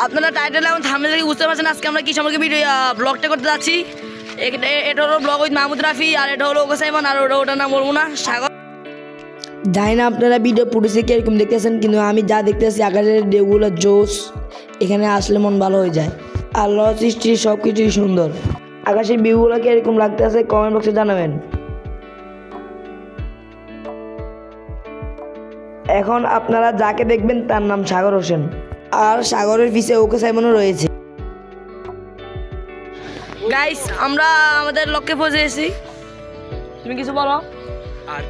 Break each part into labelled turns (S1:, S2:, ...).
S1: আপনারা টাইটেল এবং থাম্বনেল থেকে বুঝতে পারছেন আজকে আমরা কি সম্পর্কে ভিডিও ব্লগটা করতে যাচ্ছি। এটা হলো ব্লগ উইথ মাহমুদ রাফি, আর এটা হলো ওসাইমান, আর ওটার নাম বলবো না, সাগর। জানি না আপনারা ভিডিও ফুটেজে কিরকম দেখতেছেন, কিন্তু আমি যা দেখতেছি আকাশের ঢেউগুলো জোস, এখানে আসলে মন ভালো হয়ে যায়। আল্লাহ সৃষ্টি সব কিছুই সুন্দর। আকাশের ভিউগুলো কিরকম লাগতেছে কমেন্ট বক্সে জানাবেন। এখন আপনারা যাকে দেখবেন তার নাম সাগর হোসেন, আর সাগরের পিছে ওসাইমানও রয়েছে। গাইস, আমরা আমাদের লক্ষ্যে পৌঁছে গেছি। তুমি কিছু বলো।
S2: আর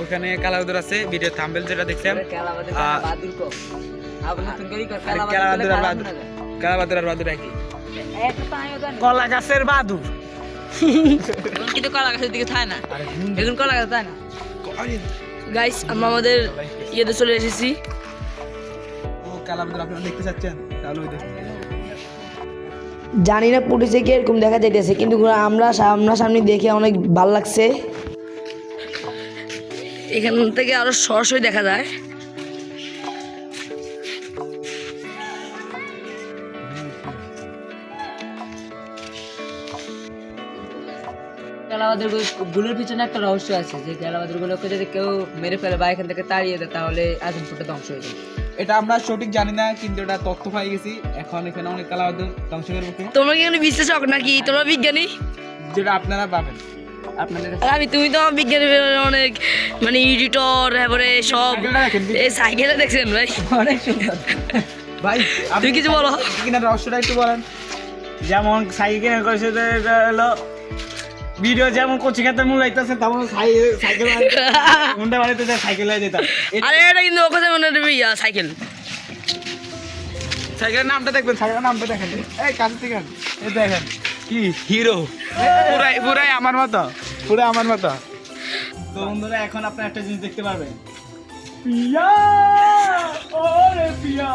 S2: ওখানে কালাবাদুর আছে, ভিডিও থাম্বনেল যেটা দেখছেন কালাবাদুর আর বাদুর একই, কলা গাছের বাদুর
S1: কিন্তু কলা গাছের দিকে থাকে না, এখন কলা গাছ থাকে না। গাইস, আমরা আমাদের ইয়েতে চলে এসেছি।
S2: ও কালাবাদুর আপনারা দেখতে চাচ্ছেন তাহলে ওই দেখুন।
S1: জানি না পুলিশে কি এরকম দেখা যাইতেছে, কিন্তু আমরা সামনাসামনি দেখে অনেক ভালো লাগছে। এখান থেকে আরো সরাসরি দেখা যায়।
S3: কালাবাদুর গুলোর পিছনে একটা রহস্য আছে, যে কালাবাদুর গুলোকে যদি কেউ মেরে ফেলে বা এখান থেকে তাড়িয়ে দেয় তাহলে আজমপুরটা ধ্বংস হয়ে যায়।
S2: এটা আমরা সঠিক জানি না, কিন্তু এটা তথ্য পাই গেছি। এখন এখানে অনেক কালাবাদুর ধ্বংসের মুখে।
S1: তোমরা কি এখানে বিশ্লেষক নাকি? তোমরা বিজ্ঞানী?
S2: যেটা আপনারা পাবেন আপনাদের
S1: আমি তুমি তো বিজ্ঞানী অনেক মানে এডিটর, তারপরে সব এই সাইকেলে দেখছেন ভাই,
S3: অনেক সুন্দর।
S2: ভাই
S1: তুমি কিছু বলো।
S2: কিনা রহস্যটা একটু বলেন। যেমন সাইকেল করেছে হলো ভিডিও, যেমন কোচি খাতে মূল লাগতেছে, তেমন সাইকেল মুন্ডা বাড়িতে সাইকেল হয়ে যেতাম।
S1: আরে এটা কিন্তু ওখানে মনে সাইকেল।
S2: সাইকেলের নামটা দেখবেন, সাইকেলের নামটা দেখেন, এই কাছে থেকে এই দেখেন কি হিরো, পুরাই আমার মতো, পুরো আমার মতো। তো বন্ধুরা, এখন আপনি একটা জিনিস দেখতে পারবেন। পিয়া ওরে পিয়া,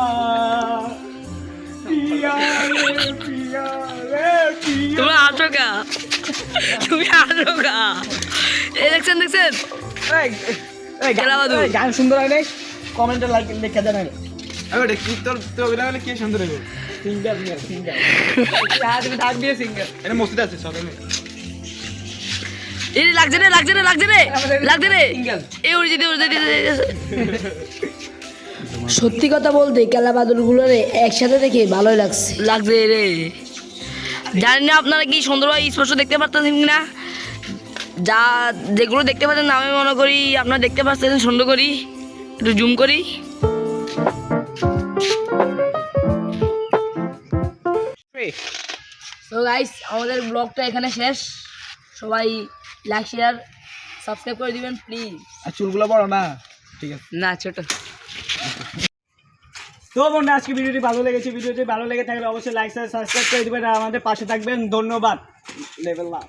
S2: পিয়া রে পিয়া রে পিয়া।
S1: তোমরা আসো কা, তুমি আসো কা। এই দেখছেন কালাবাদুর।
S2: গান সুন্দর হয় নাই? কমেন্টে লিখে জানাবেন। আরে কি তোর অভিনয় হলে কি সুন্দর হবে? সিঙ্গার সিঙ্গার তুমি ডাক দিয়ে সিঙ্গার। এটা মসজিদ আছে সকালে।
S1: এই লাগছে রে এই উড়ে যেতে সত্যি কথা বলতে কালাবাদুর গুলো একসাথে দেখে ভালোই লাগছে রে। জানি না আপনারা কি সুন্দরভাবে স্পষ্ট দেখতে পারতেছেন কিনা। যেগুলো দেখতে পাচ্ছেন আমি মনে করি আপনারা দেখতে পাচ্ছেন সুন্দর করি, একটু জুম করি। তো গাইস, আমাদের ব্লগটা এখানে শেষ। সবাই লাইক শেয়ার সাবস্ক্রাইব করে দিবেন প্লিজ।
S2: আর চুলগুলো বড় না, ঠিক আছে
S1: না, ছোট।
S2: তো বন্ধু, আজকে ভিডিওটি ভালো লেগে থাকলে অবশ্যই লাইক সাবস্ক্রাইব করে দিবেন আর আমাদের পাশে থাকবেন। ধন্যবাদ। Level up.